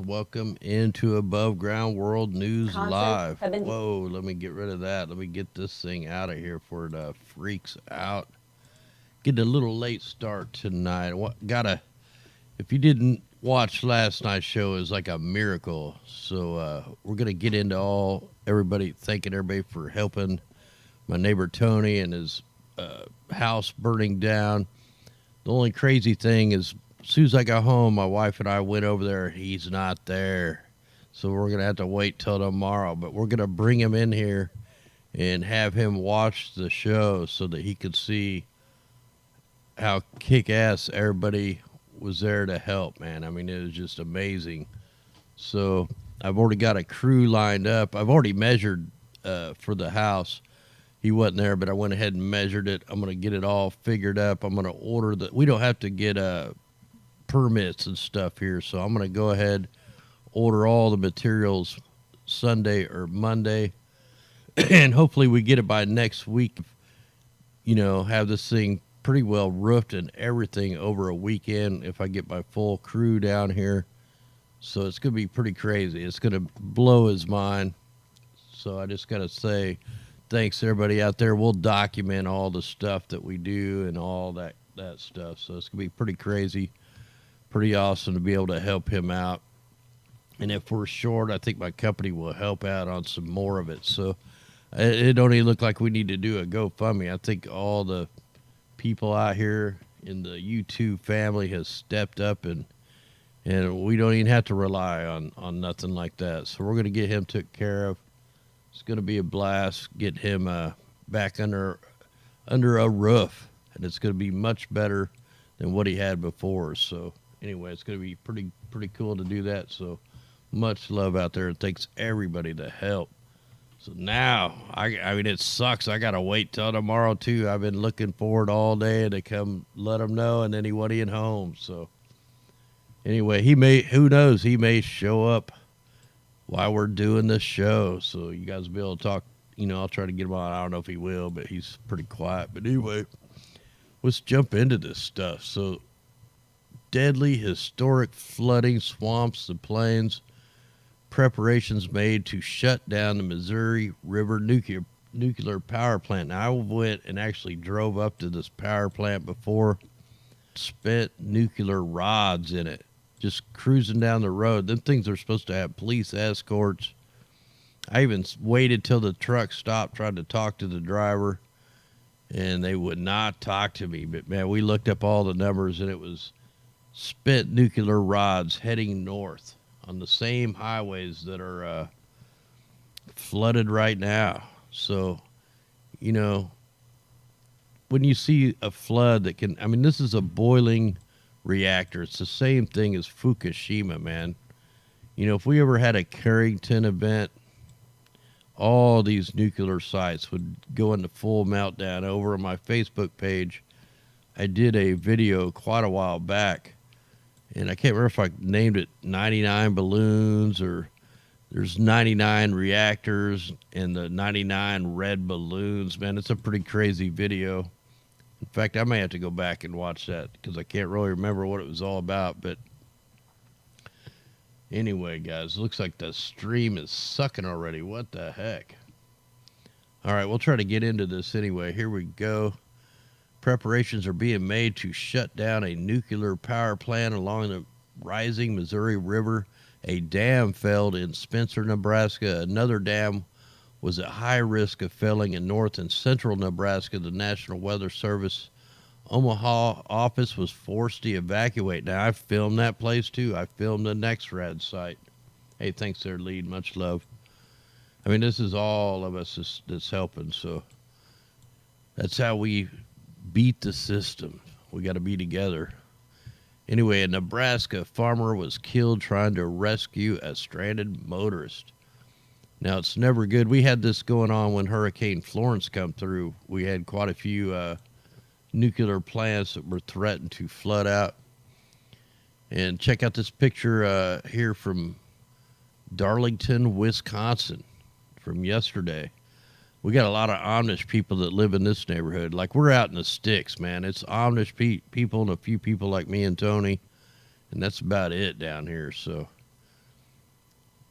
Welcome into Above Ground World News Concerts Live. have been. Whoa, let me get rid of that. Let me get this thing out of here before it freaks out. Getting a little late start tonight. Gotta, if you didn't watch last night's show, is like a miracle. So we're gonna get into everybody, thanking everybody for helping my neighbor Tony and his house burning down. The only crazy thing is, as soon as I got home, my wife and I went over there. He's not there. So we're going to have to wait till tomorrow. But we're going to bring him in here and have him watch the show so that he could see how kick ass everybody was there to help, man. I mean, it was just amazing. So I've already got a crew lined up. I've already measured for the house. He wasn't there, but I went ahead and measured it. I'm going to get it all figured up. I'm going to order the. We don't have to get permits and stuff here, so I'm going to go ahead, order all the materials Sunday or Monday, and hopefully we get it by next week. Have this thing pretty well roofed and everything over a weekend if I get my full crew down here. So it's going to be pretty crazy. It's going to blow his mind. So I just got to say thanks to everybody out there. We'll document all the stuff that we do and all that stuff. So it's going to be pretty crazy, pretty awesome to be able to help him out. And if we're short, I think my company will help out on some more of it. So it don't even look like we need to do a GoFundMe. I think all the people out here in the YouTube family has stepped up, and we don't even have to rely on nothing like that. So we're going to get him took care of. It's going to be a blast. Get him back under a roof, and it's going to be much better than what he had before. So anyway, it's going to be pretty cool to do that. So much love out there. It takes everybody to help. So now, I mean, it sucks. I got to wait till tomorrow, too. I've been looking forward all day to come let him know, and then he wasn't even home. So anyway, who knows, he may show up while we're doing this show. So you guys will be able to talk. I'll try to get him on. I don't know if he will, but he's pretty quiet. But anyway, let's jump into this stuff. So deadly historic flooding swamps the plains. Preparations made to shut down the Missouri River nuclear power plant. Now, I went and actually drove up to this power plant before. Spent nuclear rods in it, just cruising down the road. Them things are supposed to have police escorts. I even waited till the truck stopped, tried to talk to the driver, and they would not talk to me. But man, we looked up all the numbers, and it was spent nuclear rods heading north on the same highways that are flooded right now. So, when you see a flood that can, I mean, this is a boiling reactor. It's the same thing as Fukushima, man. If we ever had a Carrington event, all these nuclear sites would go into full meltdown. Over on my Facebook page, I did a video quite a while back, and I can't remember if I named it 99 balloons or there's 99 reactors and the 99 red balloons. Man, it's a pretty crazy video. In fact, I may have to go back and watch that because I can't really remember what it was all about. But anyway, guys, looks like the stream is sucking already. What the heck? All right, we'll try to get into this anyway. Here we go. Preparations are being made to shut down a nuclear power plant along the rising Missouri River. A dam failed in Spencer, Nebraska. Another dam was at high risk of failing in north and central Nebraska. The National Weather Service Omaha office was forced to evacuate. Now, I filmed that place, too. I filmed the NextRad site. Hey, thanks there, lead. Much love. I mean, this is all of us that's helping, so that's how we beat the system. We got to be together. Anyway, in Nebraska, a farmer was killed trying to rescue a stranded motorist. Now, it's never good. We had this going on when Hurricane Florence come through. We had quite a few nuclear plants that were threatened to flood out. And check out this picture here from Darlington, Wisconsin from yesterday. We got a lot of Amish people that live in this neighborhood. Like, we're out in the sticks, man. It's Amish people and a few people like me and Tony, and that's about it down here. So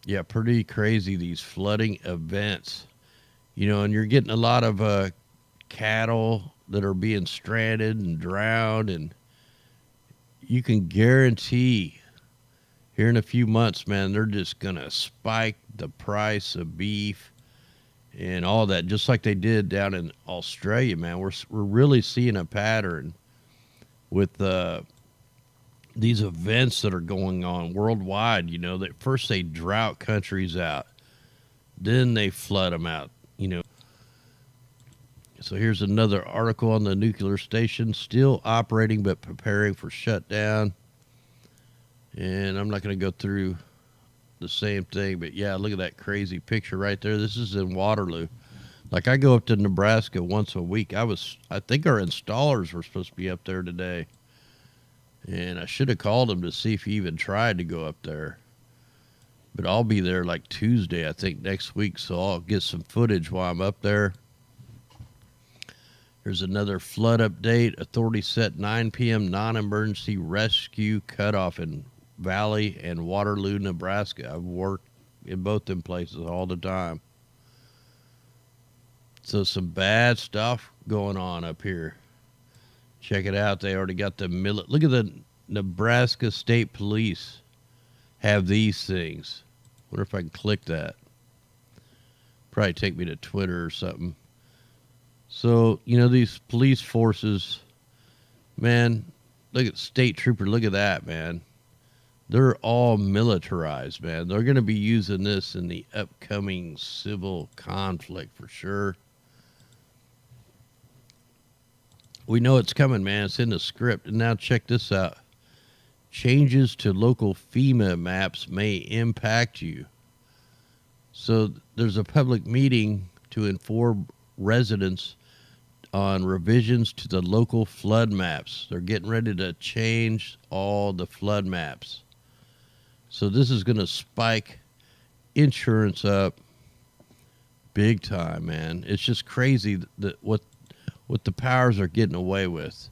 Yeah, pretty crazy, these flooding events. And you're getting a lot of cattle that are being stranded and drowned, and you can guarantee here in a few months, man, they're just going to spike the price of beef and all that, just like they did down in Australia, man. We're really seeing a pattern with these events that are going on worldwide. That first they drought countries out, then they flood them out. So here's another article on the nuclear station, still operating but preparing for shutdown. And I'm not going to go through the same thing, but yeah, look at that crazy picture right there. This is in Waterloo. Like, I go up to Nebraska once a week. I think our installers were supposed to be up there today, and I should have called him to see if he even tried to go up there. But I'll be there like Tuesday, I think, next week, so I'll get some footage while I'm up there. There's another flood update. Authorities set 9 p.m. non-emergency rescue cutoff in Valley and Waterloo, Nebraska. I've worked in both them places all the time. So some bad stuff going on up here. Check it out. They already got the look at the Nebraska State Police have these things. Wonder if I can click that. Probably take me to Twitter or something. So, these police forces, man, look at state trooper. Look at that, man. They're all militarized, man. They're going to be using this in the upcoming civil conflict for sure. We know it's coming, man. It's in the script. And now check this out. Changes to local FEMA maps may impact you. So there's a public meeting to inform residents on revisions to the local flood maps. They're getting ready to change all the flood maps. So this is going to spike insurance up big time, man. It's just crazy that what the powers are getting away with.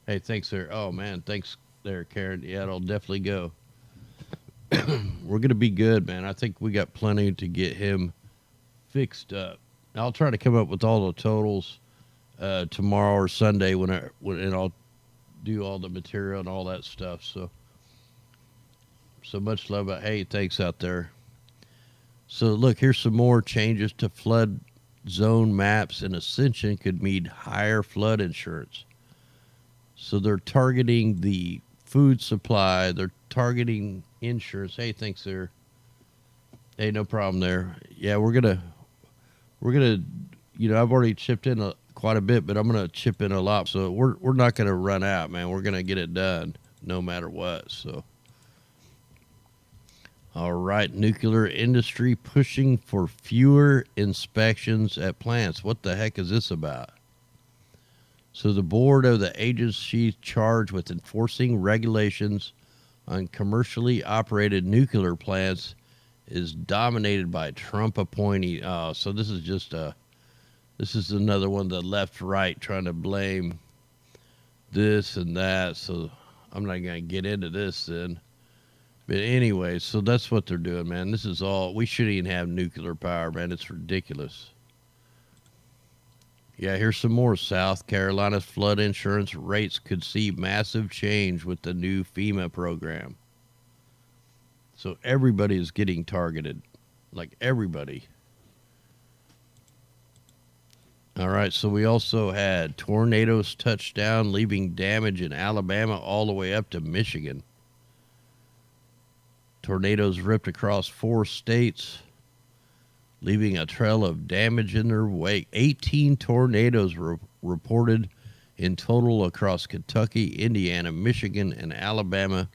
Hey, thanks there. Oh, man, thanks there, Karen. Yeah, it'll definitely go. We're going to be good, man. I think we got plenty to get him fixed up. I'll try to come up with all the totals tomorrow or Sunday when I'll do all the material and all that stuff. So much love. Hey, thanks out there. So look, here's some more changes to flood zone maps, and Ascension could mean higher flood insurance. So they're targeting the food supply. They're targeting insurance. Hey, thanks there. Hey, no problem there. Yeah, we're gonna, I've already chipped in quite a bit, but I'm gonna chip in a lot. So we're not gonna run out, man. We're gonna get it done no matter what. So, all right, nuclear industry pushing for fewer inspections at plants. What the heck is this about? So the board of the agency charged with enforcing regulations on commercially operated nuclear plants is dominated by Trump appointee. So this is another one, the left-right trying to blame this and that. So I'm not going to get into this then. But anyway, so that's what they're doing, man. This is all, we shouldn't even have nuclear power, man. It's ridiculous. Yeah, here's some more. South Carolina's flood insurance rates could see massive change with the new FEMA program. So everybody is getting targeted. Like everybody. All right, so we also had tornadoes touch down, leaving damage in Alabama all the way up to Michigan. Tornadoes ripped across 4 states, leaving a trail of damage in their wake. 18 tornadoes were reported in total across Kentucky, Indiana, Michigan, and Alabama,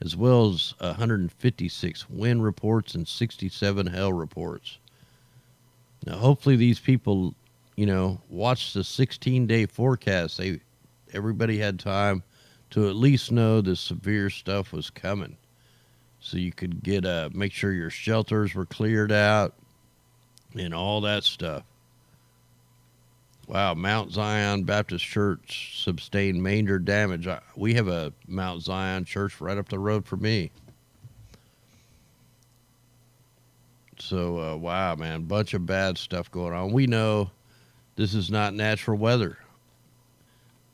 as well as 156 wind reports and 67 hail reports. Now, hopefully these people, watch the 16-day forecast. Everybody had time to at least know the severe stuff was coming. So you could make sure your shelters were cleared out and all that stuff. Wow, Mount Zion Baptist Church sustained major damage. We have a Mount Zion church right up the road from me. So, wow, man, bunch of bad stuff going on. We know this is not natural weather.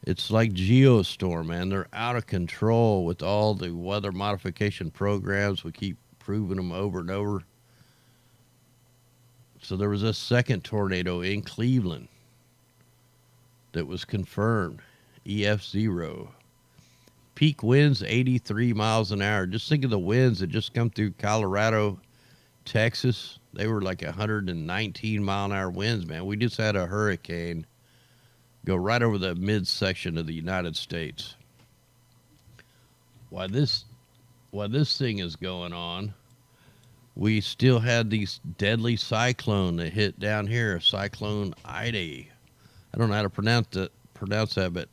It's like geostorm, man. They're out of control with all the weather modification programs. We keep proving them over and over. So there was a second tornado in Cleveland that was confirmed, EF0. Peak winds 83 miles an hour. Just think of the winds that just come through Colorado, Texas. They were like 119 mile an hour winds, man. We just had a hurricane go right over the midsection of the United States. While this thing is going on, we still had these deadly cyclone that hit down here, Cyclone Ide. I don't know how to pronounce that, but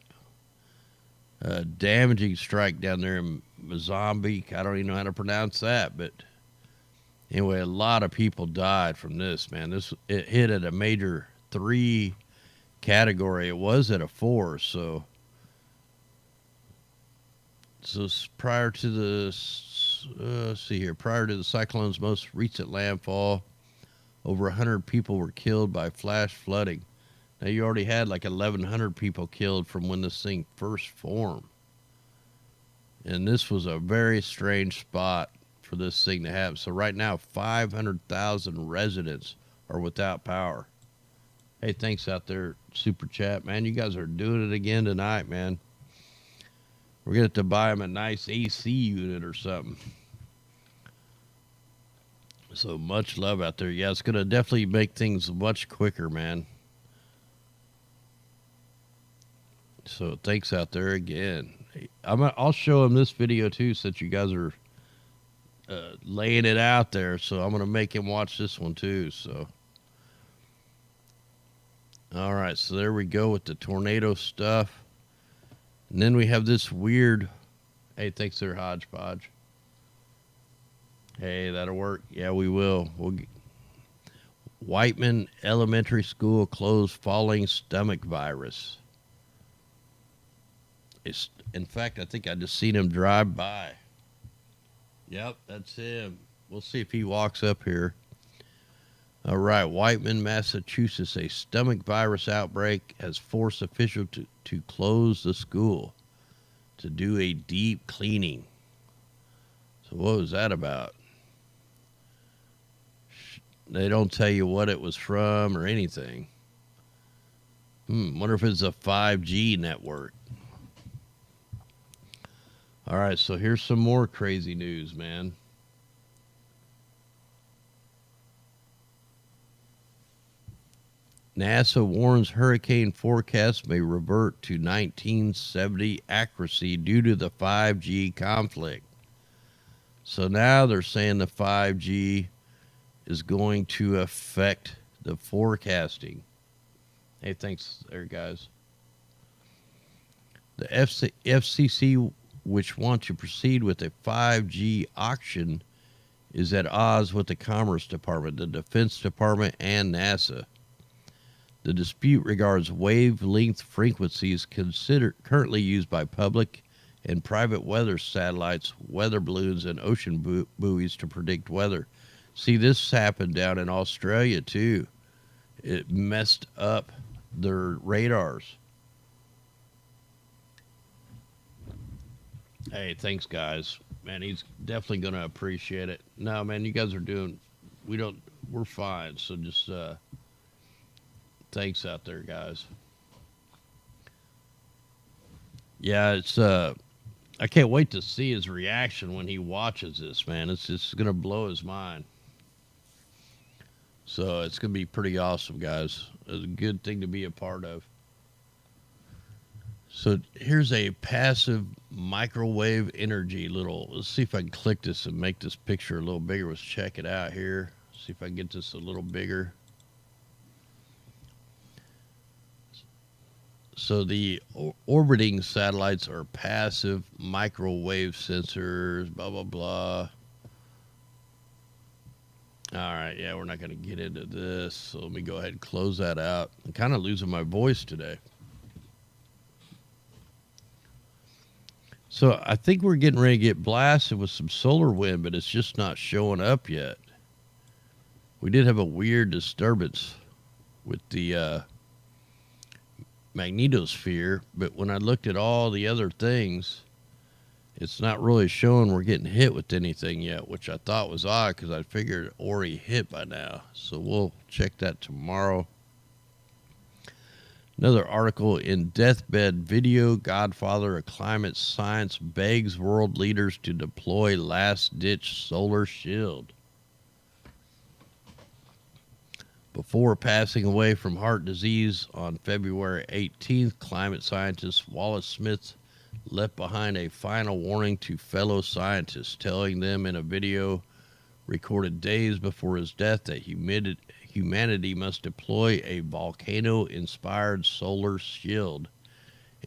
damaging strike down there in Mozambique. I don't even know how to pronounce that, but anyway, a lot of people died from this, man. It hit at a major 3 category. It was at a 4, so prior to the prior to the cyclone's most recent landfall, over 100 people were killed by flash flooding. Now, you already had like 1,100 people killed from when this thing first formed. And this was a very strange spot for this thing to happen. So right now, 500,000 residents are without power. Hey, thanks out there, Super Chat, man. You guys are doing it again tonight, man. We're going to have to buy them a nice AC unit or something. So much love out there. Yeah, it's going to definitely make things much quicker, man. So thanks out there again. I'll show him this video too, since you guys are laying it out there. So I'm going to make him watch this one too. So, all right. So there we go with the tornado stuff. And then we have this weird, hey, thanks there, Hodgepodge. Hey, that'll work. Yeah, we will. Whiteman Elementary School closed following stomach virus. In fact, I think I just seen him drive by. Yep, that's him. We'll see if he walks up here. All right, Whiteman, Massachusetts. A stomach virus outbreak has forced officials to close the school to do a deep cleaning. So what was that about? They don't tell you what it was from or anything. Wonder if it's a 5G network. All right, so here's some more crazy news, man. NASA warns hurricane forecast may revert to 1970 accuracy due to the 5G conflict. So now they're saying the 5G is going to affect the forecasting. Hey, thanks there, guys. The FCC, which wants to proceed with a 5G auction, is at odds with the Commerce Department, the Defense Department, and NASA. The dispute regards wavelength frequencies currently used by public and private weather satellites, weather balloons, and ocean buoys to predict weather. See, this happened down in Australia, too. It messed up their radars. Hey, thanks, guys. Man, he's definitely going to appreciate it. No, man, you guys are we're fine. So just, thanks out there, guys. Yeah, it's, I can't wait to see his reaction when he watches this, man. It's just going to blow his mind. So it's going to be pretty awesome, guys. It's a good thing to be a part of. So here's a passive microwave energy let's see if I can click this and make this picture a little bigger. Let's check it out here. See if I can get this a little bigger. So the orbiting satellites are passive microwave sensors, blah, blah, blah. All right, yeah, we're not going to get into this. So let me go ahead and close that out. I'm kind of losing my voice today. So I think we're getting ready to get blasted with some solar wind, but it's just not showing up yet. We did have a weird disturbance with the magnetosphere, but when I looked at all the other things, it's not really showing we're getting hit with anything yet, which I thought was odd because I figured it already hit by now. So we'll check that tomorrow. Another article in Deathbed Video, Godfather of Climate Science begs world leaders to deploy last-ditch solar shield. Before passing away from heart disease on February 18th, climate scientist Wallace Smith left behind a final warning to fellow scientists, telling them in a video recorded days before his death that humanity must deploy a volcano-inspired solar shield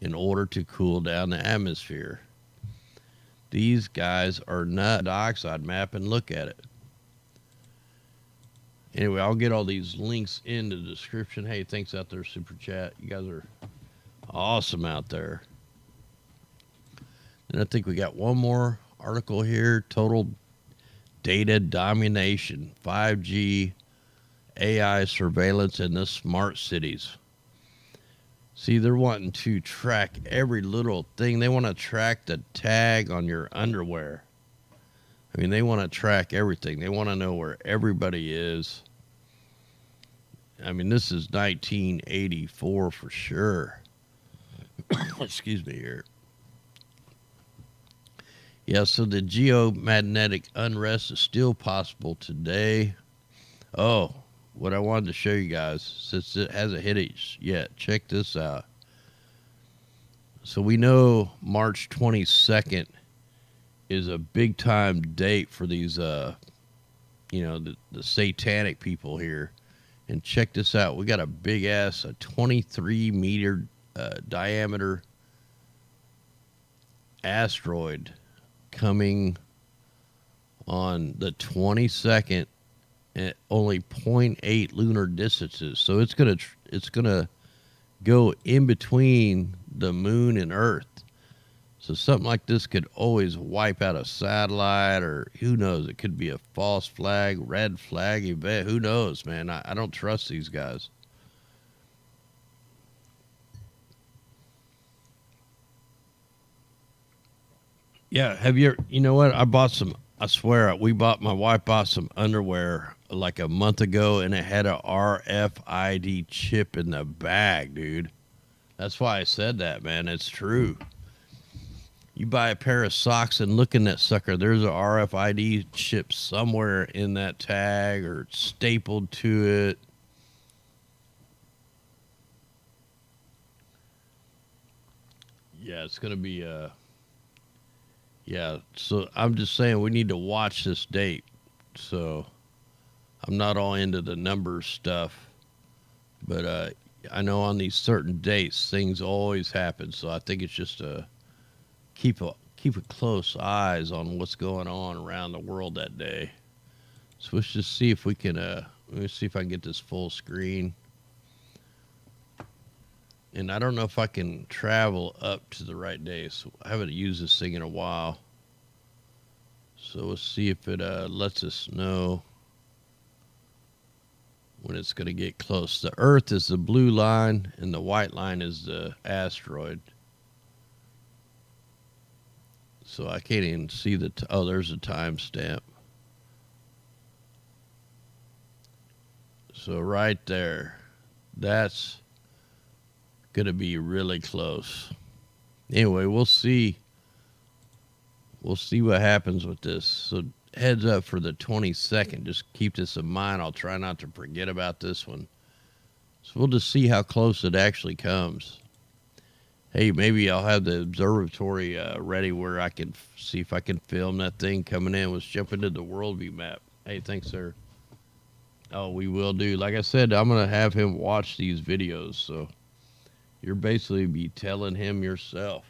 in order to cool down the atmosphere. These guys are not dioxide map, and look at it. Anyway, I'll get all these links in the description. Hey, thanks out there, Super Chat. You guys are awesome out there. And I think we got one more article here. Total data domination. 5G, AI surveillance in the smart cities. See, they're wanting to track every little thing. They want to track the tag on your underwear. I mean, they want to track everything. They want to know where everybody is. I mean, this is 1984 for sure. Excuse me here. Yeah, so the geomagnetic unrest is still possible today. Oh, what I wanted to show you guys, since it hasn't hit it yet, check this out. So we know March 22nd is a big time date for these, the satanic people here. And check this out. We got a big ass, a 23 meter diameter asteroid coming on the 22nd at only 0.8 lunar distances. So it's gonna go in between the moon and Earth. So something like this could always wipe out a satellite, or who knows? It could be a false flag, red flag event. Who knows, man? I don't trust these guys. Yeah, you know what? My wife bought some underwear like a month ago, and it had a RFID chip in the bag, dude. That's why I said that, man. It's true. You buy a pair of socks and look in that sucker, there's a RFID chip somewhere in that tag or stapled to it. Yeah, it's going to be yeah, so I'm just saying we need to watch this date. So I'm not all into the numbers stuff, but I know on these certain dates things always happen. So I think it's just keep a close eyes on what's going on around the world that day. So let's just see if we can let me see if I can get this full screen. And I don't know if I can travel up to the right day, so I haven't used this thing in a while. So let's see if it lets us know when it's going to get close. The Earth is the blue line, and the white line is the asteroid. So I can't even see oh, there's a timestamp. So right there, that's going to be really close. Anyway, we'll see. We'll see what happens with this. So heads up for the 22nd. Just keep this in mind. I'll try not to forget about this one. So we'll just see how close it actually comes. Hey, maybe I'll have the observatory ready where I can see if I can film that thing coming in. Let's jump into the worldview map. Hey, thanks, sir. Oh, we will do. Like I said, I'm going to have him watch these videos. So you're basically be telling him yourself.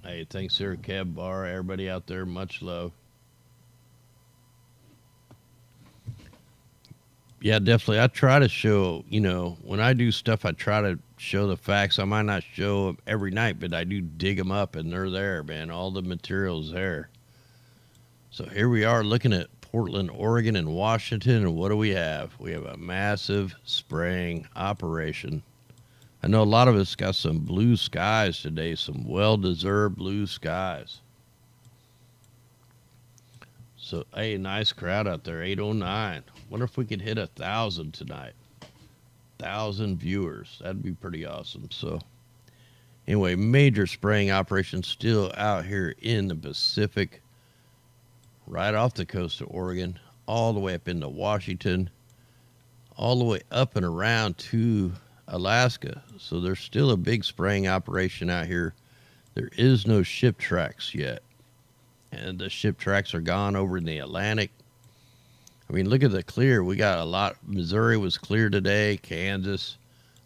Hey, thanks, sir. Kev Bar, everybody out there, much love. Yeah, definitely. I try to show, when I do stuff, I try to show the facts. I might not show them every night, but I do dig them up, and they're there, man. All the material's there. So here we are looking at Portland, Oregon, and Washington. And what do we have? We have a massive spraying operation. I know a lot of us got some blue skies today, some well-deserved blue skies. So, hey, nice crowd out there, 809. Wonder if we could hit 1,000 tonight. 1,000 viewers. That'd be pretty awesome. So, anyway, major spraying operation still out here in the Pacific, right off the coast of Oregon, all the way up into Washington, all the way up and around to Alaska. So there's still a big spraying operation out here. There is no ship tracks yet. And the ship tracks are gone over in the Atlantic. I mean, look at the clear. We got a lot. Missouri was clear today, Kansas,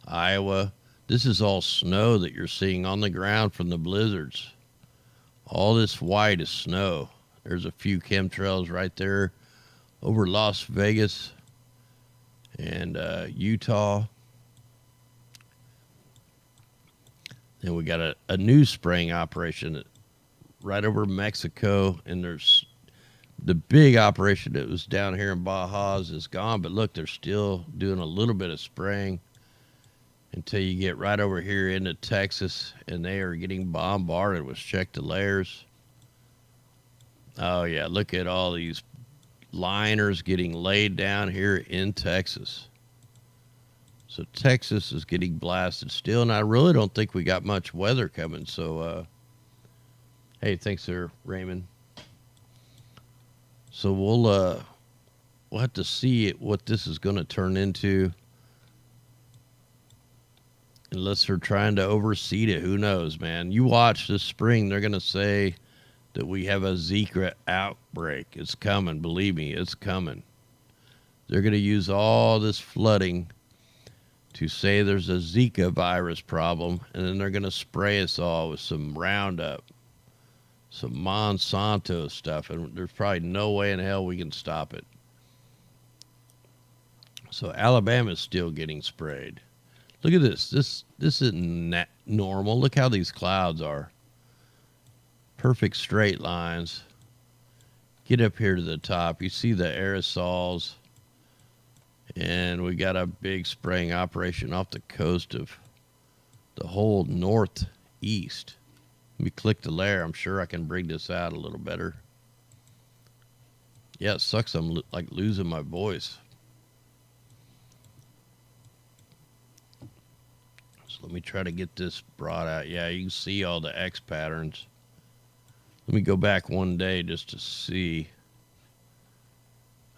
Iowa. This is all snow that you're seeing on the ground from the blizzards. All this white is snow. There's a few chemtrails right there over Las Vegas and Utah. Then we got a new spraying operation right over Mexico, and there's the big operation that was down here in Baja's is gone, but look, they're still doing a little bit of spraying until you get right over here into Texas, and they are getting bombarded with check the layers. Oh yeah, look at all these liners getting laid down here in Texas. So Texas is getting blasted still, and I really don't think we got much weather coming. So, hey, thanks there, Raymond. So we'll have to see what this is going to turn into. Unless they're trying to overseed it, who knows, man? You watch this spring, they're going to say that we have a Zika outbreak. It's coming, believe me, it's coming. They're going to use all this flooding to say there's a Zika virus problem, and then they're going to spray us all with some Roundup, some Monsanto stuff, and there's probably no way in hell we can stop it. So Alabama's still getting sprayed. Look at this. This isn't normal. Look how these clouds are. Perfect straight lines. Get up here to the top. You see the aerosols. And we got a big spraying operation off the coast of the whole northeast. Let me click the layer. I'm sure I can bring this out a little better. Yeah, it sucks. I'm like losing my voice. So let me try to get this brought out. Yeah, you can see all the X patterns. Let me go back one day just to see.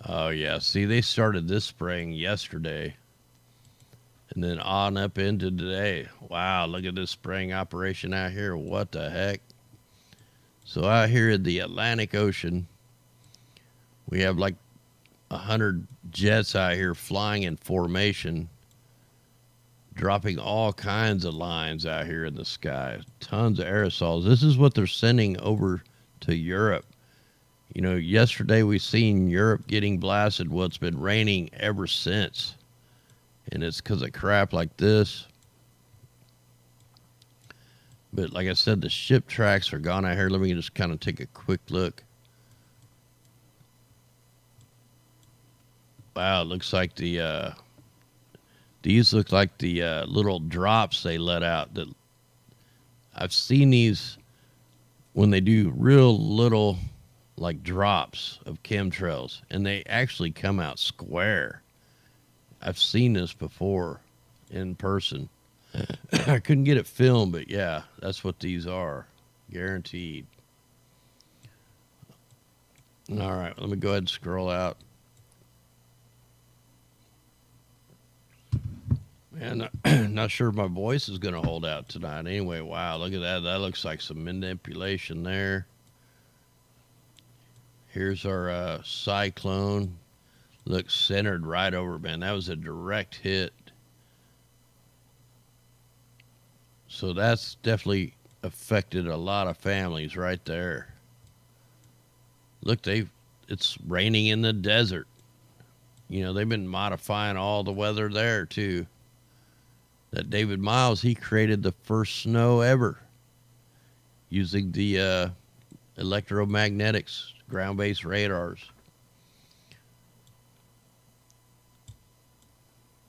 Oh, yeah. See, they started this spraying yesterday. And then on up into today. Wow, look at this spraying operation out here. What the heck? So out here in the Atlantic Ocean, we have like 100 jets out here flying in formation, dropping all kinds of lines out here in the sky. Tons of aerosols. This is what they're sending over to Europe. You know, yesterday we seen Europe getting blasted. Well, it's been raining ever since. And it's because of crap like this. But like I said, the ship tracks are gone out here. Let me just kind of take a quick look. Wow, it looks like the these look like the little drops they let out. That I've seen these when they do real little like drops of chemtrails, and they actually come out square. I've seen this before in person. I couldn't get it filmed, but yeah, that's what these are. Guaranteed. All right, let me go ahead and scroll out. Man, not sure if my voice is going to hold out tonight. Anyway, wow, look at that. That looks like some manipulation there. Here's our cyclone. Looks centered right over, man. That was a direct hit. So that's definitely affected a lot of families right there. Look, it's raining in the desert. You know, they've been modifying all the weather there too. That David Miles, he created the first snow ever using the electromagnetics, ground-based radars.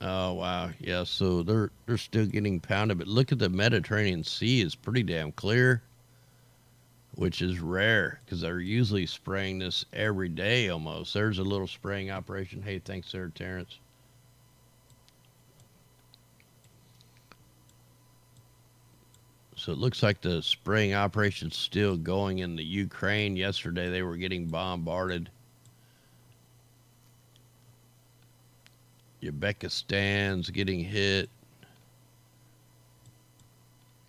Oh wow, yeah. So they're still getting pounded, but look at the Mediterranean Sea is pretty damn clear, which is rare because they're usually spraying this every day almost. There's a little spraying operation. Hey, thanks, there, Terrence. So it looks like the spraying operation's still going in the Ukraine. Yesterday they were getting bombarded. Uzbekistan's getting hit.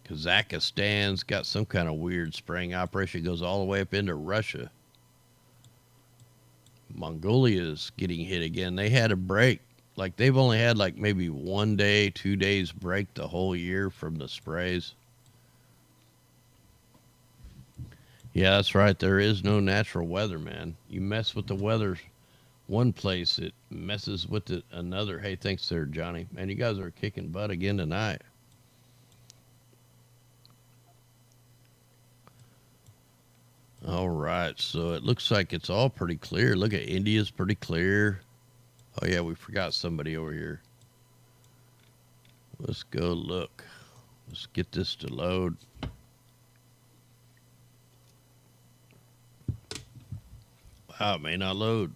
Kazakhstan's got some kind of weird spraying operation. It goes all the way up into Russia. Mongolia's getting hit again. They had a break. Like they've only had like maybe 1 day, 2 days break the whole year from the sprays. Yeah, that's right. There is no natural weather, man. You mess with the weather one place, it messes with it another. Hey, thanks there, Johnny. Man, you guys are kicking butt again tonight. All right, so it looks like it's all pretty clear. Look at India's pretty clear. Oh yeah, we forgot somebody over here. Let's go look. Let's get this to load. Wow, it may not load.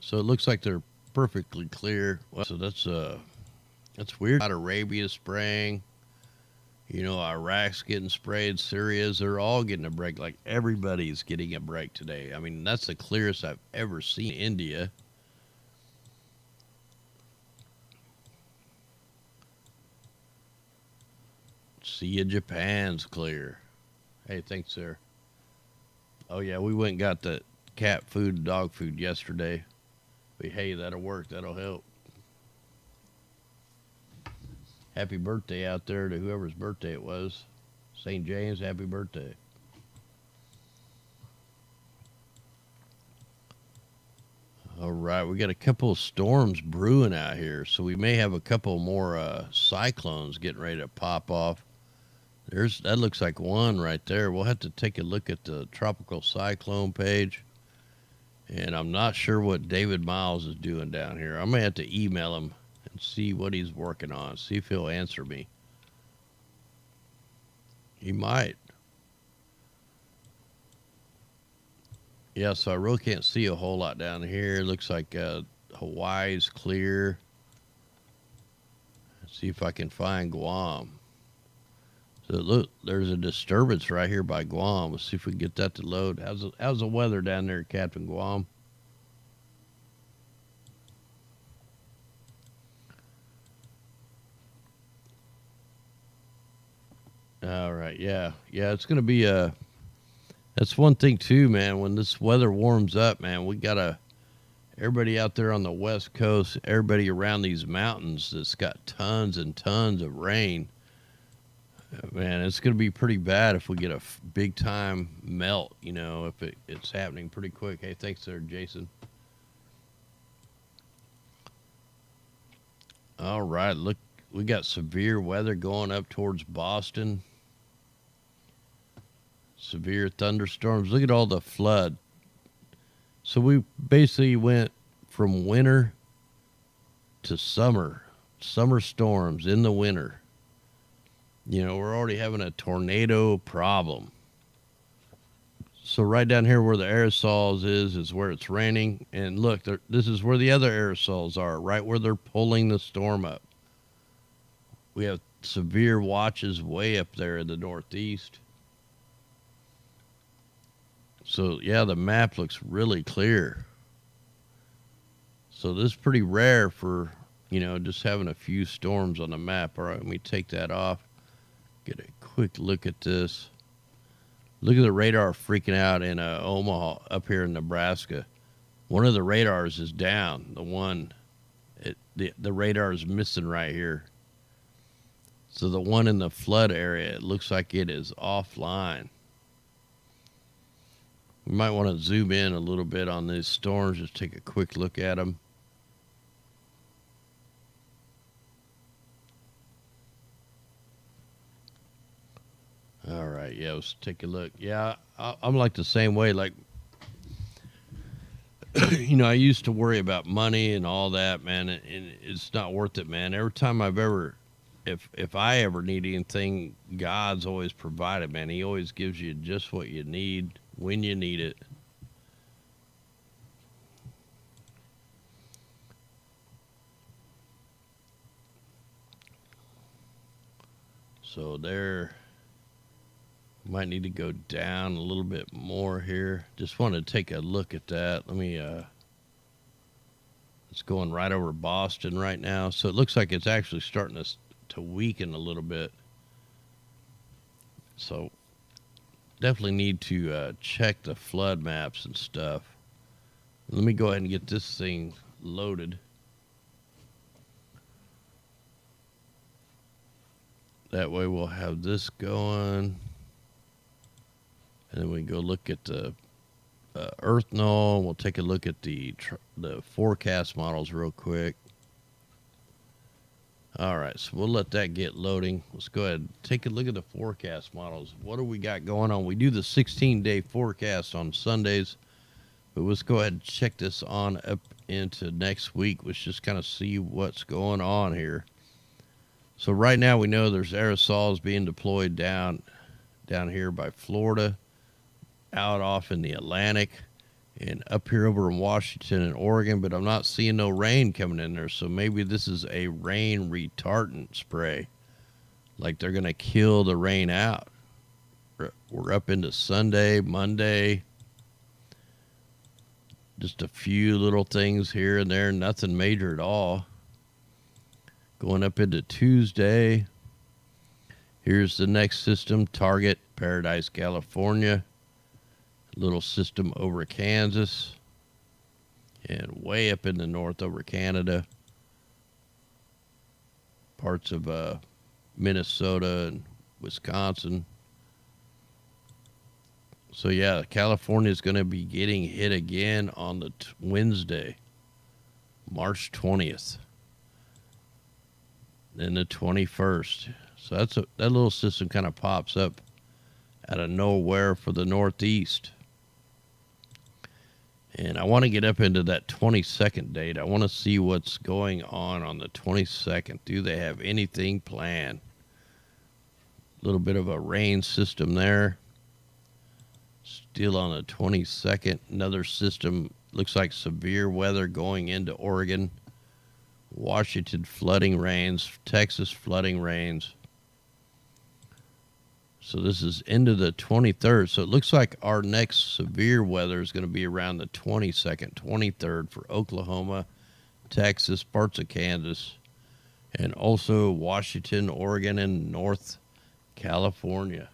So it looks like they're perfectly clear. Well, so that's weird. Arabia spraying. You know, Iraq's getting sprayed. Syria's, they're all getting a break. Like everybody's getting a break today. I mean, that's the clearest I've ever seen India. Sea of Japan's clear. Hey, thanks, sir. Oh yeah, we went and got the cat food, dog food yesterday. But hey, that'll work. That'll help. Happy birthday out there to whoever's birthday it was. St. James, happy birthday. All right, we got a couple of storms brewing out here, so we may have a couple more cyclones getting ready to pop off. That looks like one right there. We'll have to take a look at the tropical cyclone page. And I'm not sure what David Miles is doing down here. I'm going to have to email him and see what he's working on. See if he'll answer me. He might. Yeah, so I really can't see a whole lot down here. It looks like Hawaii's clear. Let's see if I can find Guam. So look, there's a disturbance right here by Guam. Let's see if we can get that to load. How's the weather down there, Captain Guam? All right, yeah, it's gonna be a. That's one thing too, man. When this weather warms up, man, we gotta. Everybody out there on the West Coast, everybody around these mountains that's got tons and tons of rain. Man, it's going to be pretty bad if we get a big time melt, you know, if it's happening pretty quick. Hey, thanks there, Jason. All right, look, we got severe weather going up towards Boston. Severe thunderstorms. Look at all the flood. So we basically went from winter to summer. Summer storms in the winter. You know, we're already having a tornado problem. So right down here where the aerosols is where it's raining. And look, this is where the other aerosols are, right where they're pulling the storm up. We have severe watches way up there in the northeast. So, yeah, the map looks really clear. So this is pretty rare for, you know, just having a few storms on the map. All right, let me take that off. Get a quick look at this. Look at the radar freaking out in Omaha up here in Nebraska. One of the radars is down. The radar is missing right here. So the one in the flood area, it looks like it is offline. We might want to zoom in a little bit on these storms, just take a quick look at them. All right, yeah, let's take a look. Yeah, I'm like the same way. Like I used to worry about money and all that, man, and it's not worth it, man. Every time if I ever need anything, God's always provided, man. He always gives you just what you need when you need it. So there, might need to go down a little bit more here. Just wanted to take a look at that. It's going right over Boston right now. So it looks like it's actually starting to weaken a little bit. So definitely need to check the flood maps and stuff. Let me go ahead and get this thing loaded. That way we'll have this going. And then we go look at the Earth null. We'll take a look at the forecast models real quick. All right, so we'll let that get loading. Let's go ahead and take a look at the forecast models. What do we got going on? We do the 16-day forecast on Sundays, but let's go ahead and check this on up into next week. Let's just kind of see what's going on here. So right now we know there's aerosols being deployed down here by Florida, out off in the Atlantic, and up here over in Washington and Oregon, but I'm not seeing no rain coming in there. So maybe this is a rain retardant spray. Like they're going to kill the rain out. We're up into Sunday, Monday. Just a few little things here and there, nothing major at all. Going up into Tuesday. Here's the next system, Target, Paradise, California. Little system over Kansas. And way up in the north over Canada. Parts of Minnesota and Wisconsin. So yeah, California is going to be getting hit again on the Wednesday, March 20th. Then the 21st. So that little system kind of pops up out of nowhere for the Northeast. And I want to get up into that 22nd date. I want to see what's going on the 22nd. Do they have anything planned? A little bit of a rain system there. Still on the 22nd. Another system, looks like severe weather going into Oregon. Washington flooding rains. Texas flooding rains. So this is into the 23rd. So it looks like our next severe weather is going to be around the 22nd, 23rd for Oklahoma, Texas, parts of Kansas, and also Washington, Oregon, and North California.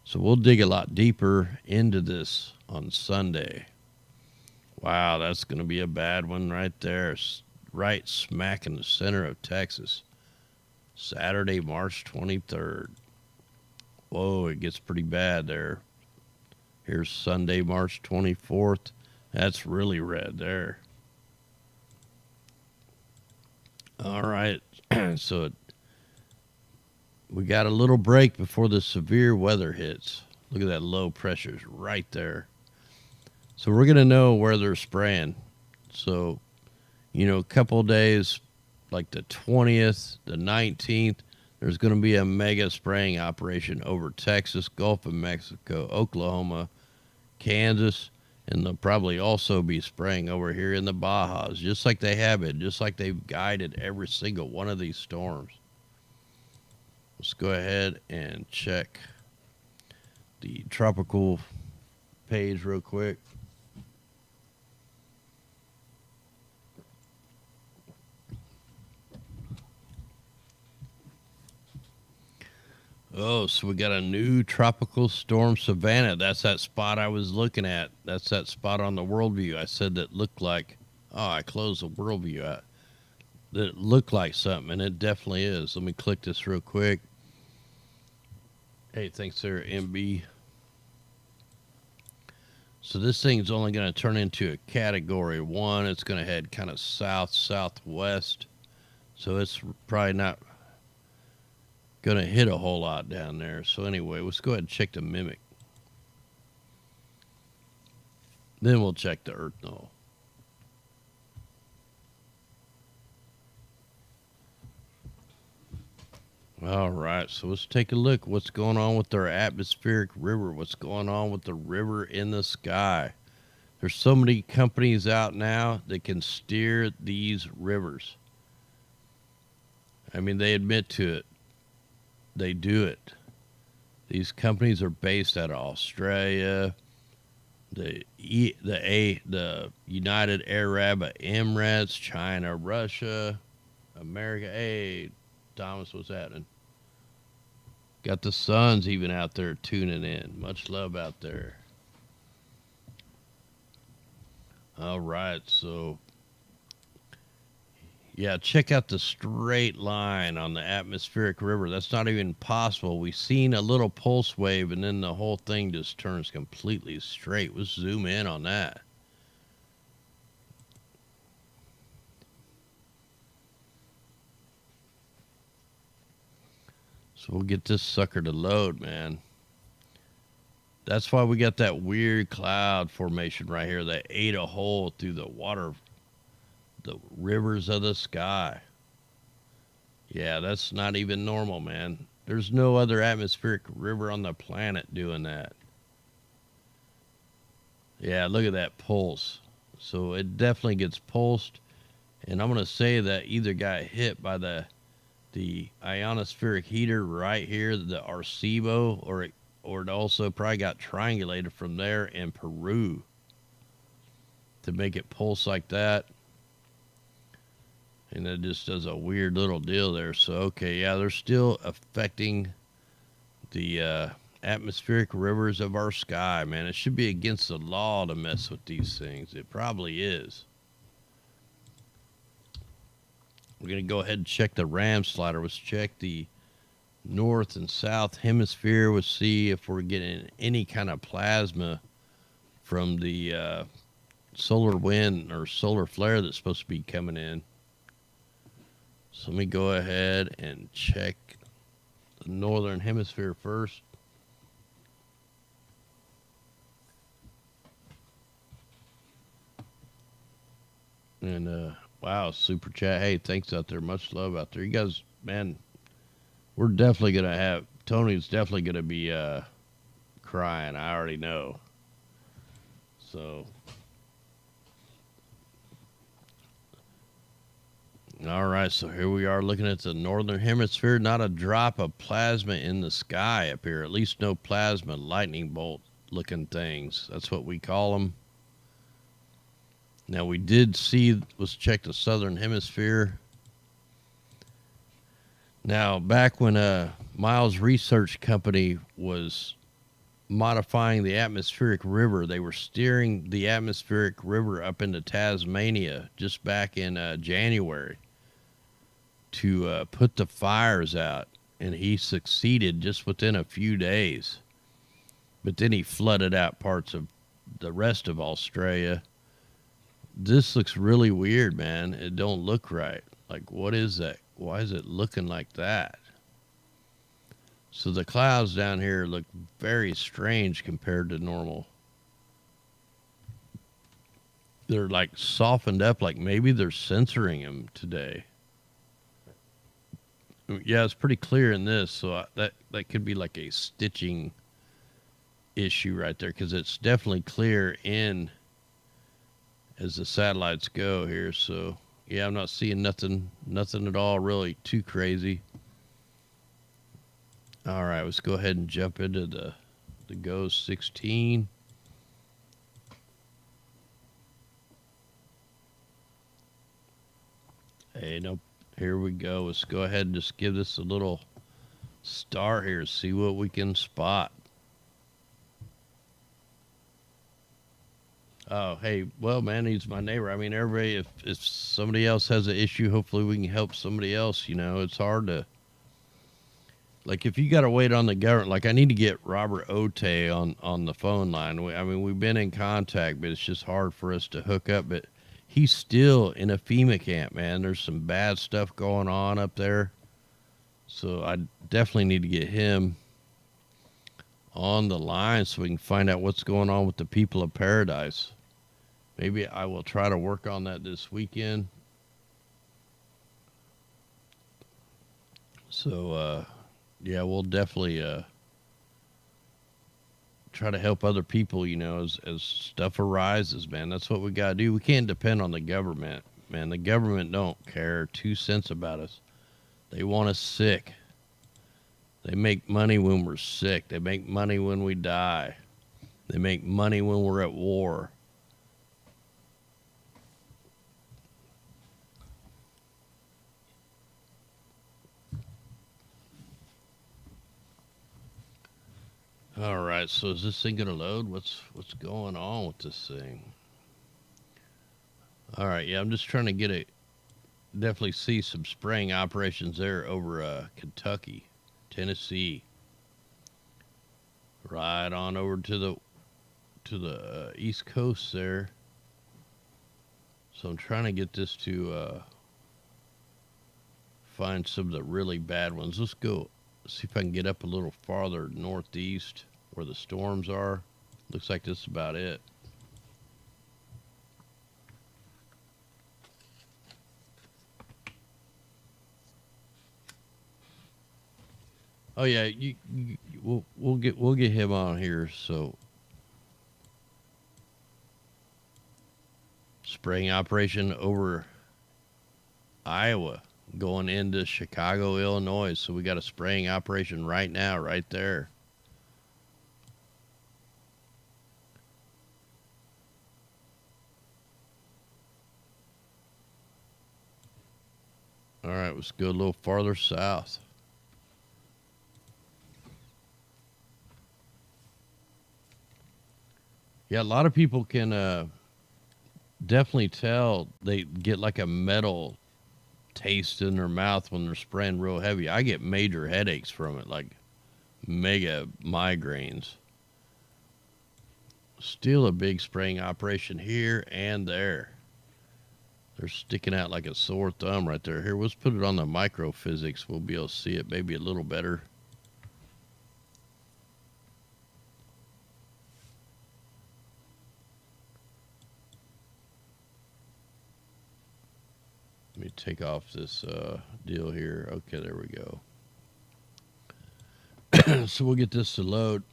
So we'll dig a lot deeper into this on Sunday. Wow, that's going to be a bad one right there. Right smack in the center of Texas. Saturday, March 23rd. Whoa, it gets pretty bad there. Here's Sunday, March 24th. That's really red there. All right. So we got a little break before the severe weather hits. Look at that low pressures right there. So we're going to know where they're spraying. So, a couple of days, like the 20th, the 19th, there's going to be a mega spraying operation over Texas, Gulf of Mexico, Oklahoma, Kansas, and they'll probably also be spraying over here in the Bajas, just like they have it, just like they've guided every single one of these storms. Let's go ahead and check the tropical page real quick. Oh, so we got a new tropical storm, Savannah. That's that spot I was looking at. That's that spot on the worldview. I said that looked like, I closed the worldview out. That it looked like something, and it definitely is. Let me click this real quick. Hey, thanks there, MB. So this thing's only going to turn into a category 1. It's going to head kind of southwest. So it's probably not going to hit a whole lot down there. So anyway, let's go ahead and check the mimic. Then we'll check the Earth null. All right, so let's take a look. What's going on with our atmospheric river? What's going on with the river in the sky? There's so many companies out now that can steer these rivers. I mean, they admit to it. They do it. These companies are based out of Australia, the United Arab Emirates, China, Russia, America. Hey, Thomas, what's happening? Got the Suns even out there tuning in. Much love out there. All right, so yeah, check out the straight line on the atmospheric river. That's not even possible. We've seen a little pulse wave, and then the whole thing just turns completely straight. Let's zoom in on that. So we'll get this sucker to load, man. That's why we got that weird cloud formation right here that ate a hole through the water, the rivers of the sky. Yeah, that's not even normal, man. There's no other atmospheric river on the planet doing that. Yeah, look at that pulse. So it definitely gets pulsed. And I'm going to say that either got hit by the ionospheric heater right here, the Arecibo, or it also probably got triangulated from there in Peru to make it pulse like that. And it just does a weird little deal there. So, okay, yeah, they're still affecting the atmospheric rivers of our sky, man. It should be against the law to mess with these things. It probably is. We're going to go ahead and check the RAM slider. Let's check the north and south hemisphere. We'll see if we're getting any kind of plasma from the solar wind or solar flare that's supposed to be coming in. So let me go ahead and check the northern hemisphere first. And wow, super chat. Hey, thanks out there. Much love out there. You guys, man, we're definitely going to have, Tony's definitely going to be crying. I already know. So, all right, so here we are looking at the northern hemisphere. Not a drop of plasma in the sky up here. At least no plasma, lightning bolt looking things. That's what we call them. Now we did see, let's check the southern hemisphere. Now, back when Miles Research Company was modifying the atmospheric river, they were steering the atmospheric river up into Tasmania just back in January to put the fires out. And he succeeded just within a few days. But then he flooded out parts of the rest of Australia. This looks really weird, man. It don't look right. Like, what is that? Why is it looking like that? So the clouds down here look very strange compared to normal. They're like softened up, like maybe they're censoring them today. Yeah, it's pretty clear in this, so that could be like a stitching issue right there, because it's definitely clear in as the satellites go here. So yeah, I'm not seeing nothing at all really too crazy. All right, let's go ahead and jump into the GOES 16. Hey, no, here we go. Let's go ahead and just give this a little start here, see what we can spot. Oh, hey, well, man, he's my neighbor. I mean, everybody, if somebody else has an issue, hopefully we can help somebody else. You know, it's hard to, like, if you got to wait on the government, like, I need to get Robert Ote on the phone line. I mean, we've been in contact, but it's just hard for us to hook up. But he's still in a FEMA camp, man. There's some bad stuff going on up there. So I definitely need to get him on the line so we can find out what's going on with the people of paradise. Maybe I will try to work on that this weekend. So, yeah, we'll definitely try to help other people, as stuff arises, man. That's what we got to do. We can't depend on the government, man. The government don't care 2 cents about us. They want us sick. They make money when we're sick. They make money when we die. They make money when we're at war. All right, so is this thing gonna load? What's going on with this thing? All right, yeah, I'm just trying to get it. Definitely see some spraying operations there over Kentucky, Tennessee, right on over to the East Coast there. So I'm trying to get this to find some of the really bad ones. Let's go see if I can get up a little farther northeast where the storms are. Looks like this is about it. Oh yeah, we'll get him on here. So spraying operation over Iowa going into Chicago, Illinois. So we got a spraying operation right now, right there. All right, let's go a little farther south. Yeah, a lot of people can definitely tell they get like a metal taste in their mouth when they're spraying real heavy. I get major headaches from it, like mega migraines. Still a big spraying operation here and there. They're sticking out like a sore thumb right there. Here, let's put it on the microphysics. We'll be able to see it maybe a little better. Let me take off this deal here. Okay, there we go. So we'll get this to load.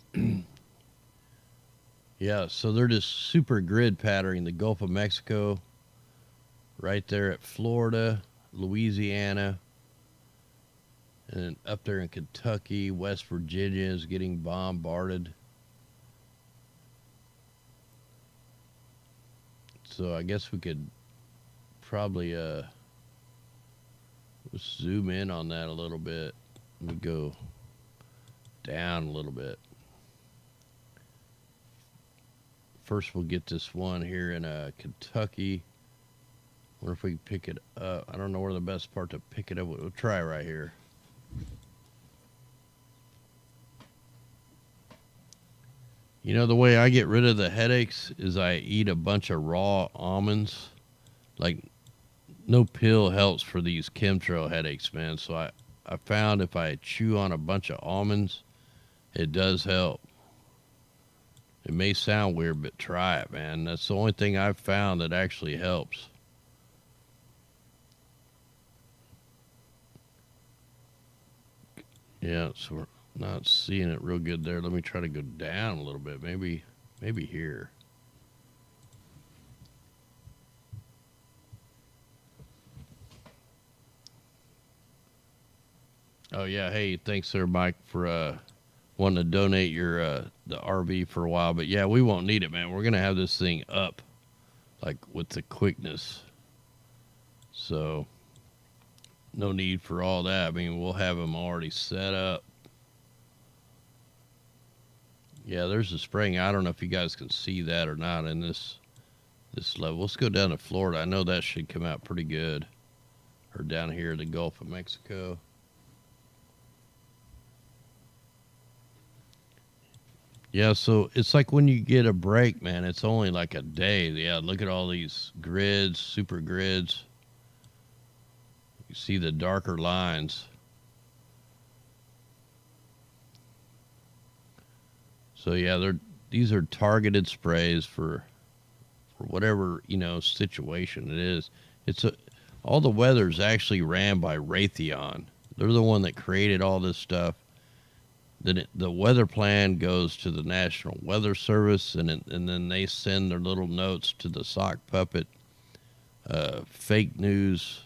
Yeah, so they're just super grid patterning the Gulf of Mexico, right there at Florida, Louisiana, and then up there in Kentucky, West Virginia is getting bombarded. So I guess we could probably zoom in on that a little bit. Let me go down a little bit. First, we'll get this one here in Kentucky. Wonder if we can pick it up. I don't know where the best part to pick it up. We'll try right here. You know, the way I get rid of the headaches is I eat a bunch of raw almonds. Like, no pill helps for these chemtrail headaches, man. So I found if I chew on a bunch of almonds, it does help. It may sound weird, but try it, man. That's the only thing I've found that actually helps. Yeah, so we're not seeing it real good there. Let me try to go down a little bit. Maybe here. Oh yeah, hey, thanks there, Mike, for wanting to donate your the RV for a while. But yeah, we won't need it, man. We're gonna have this thing up, like with the quickness. So no need for all that. I mean, we'll have them already set up. Yeah, there's a spring. I don't know if you guys can see that or not in this level. Let's go down to Florida. I know that should come out pretty good. Or down here, the Gulf of Mexico. Yeah, so it's like when you get a break, man, it's only like a day. Yeah, look at all these grids, super grids. You see the darker lines. So yeah, these are targeted sprays for for whatever, situation it is. All the weather's actually ran by Raytheon. They're the one that created all this stuff. Then the weather plan goes to the National Weather Service, and then they send their little notes to the sock puppet fake news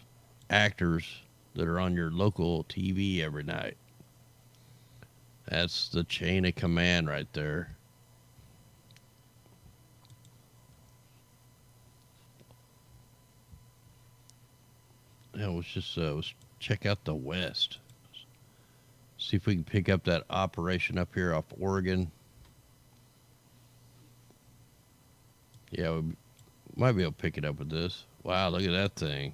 actors that are on your local TV every night. That's the chain of command right there. Yeah, let's check out the West. See if we can pick up that operation up here off Oregon. Yeah, we might be able to pick it up with this. Wow, look at that thing.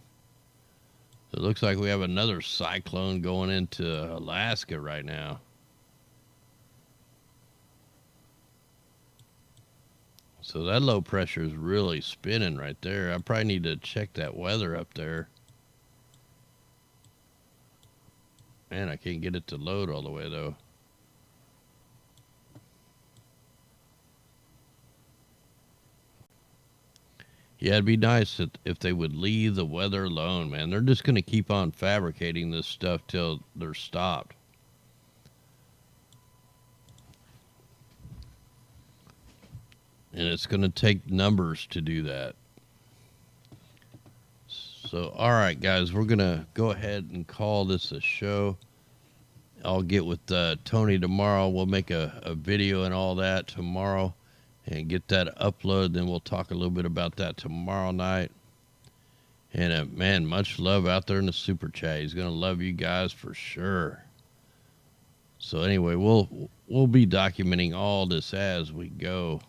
It looks like we have another cyclone going into Alaska right now. So that low pressure is really spinning right there. I probably need to check that weather up there. Man, I can't get it to load all the way, though. Yeah, it'd be nice if they would leave the weather alone, man. They're just going to keep on fabricating this stuff till they're stopped. And it's going to take numbers to do that. So, all right, guys, we're going to go ahead and call this a show. I'll get with Tony tomorrow. We'll make a video and all that tomorrow and get that uploaded. Then we'll talk a little bit about that tomorrow night. And, man, much love out there in the super chat. He's going to love you guys for sure. So, anyway, we'll be documenting all this as we go.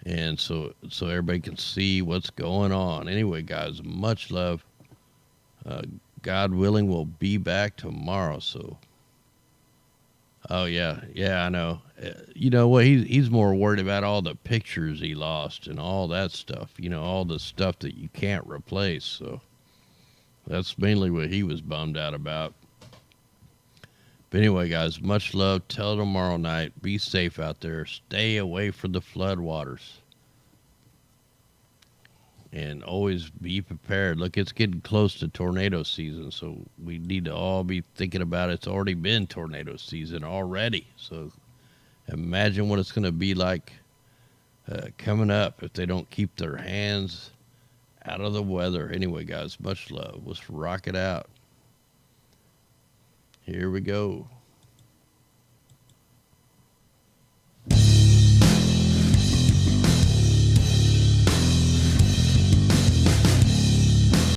And so everybody can see what's going on. Anyway, guys, much love. God willing, we'll be back tomorrow. So, oh yeah, I know. You know what? He's more worried about all the pictures he lost and all that stuff. All the stuff that you can't replace. So that's mainly what he was bummed out about. But anyway, guys, much love. Till tomorrow night. Be safe out there. Stay away from the floodwaters. And always be prepared. Look, it's getting close to tornado season, so we need to all be thinking about it. It's already been tornado season already. So imagine what it's going to be like coming up if they don't keep their hands out of the weather. Anyway, guys, much love. Let's rock it out. Here we go.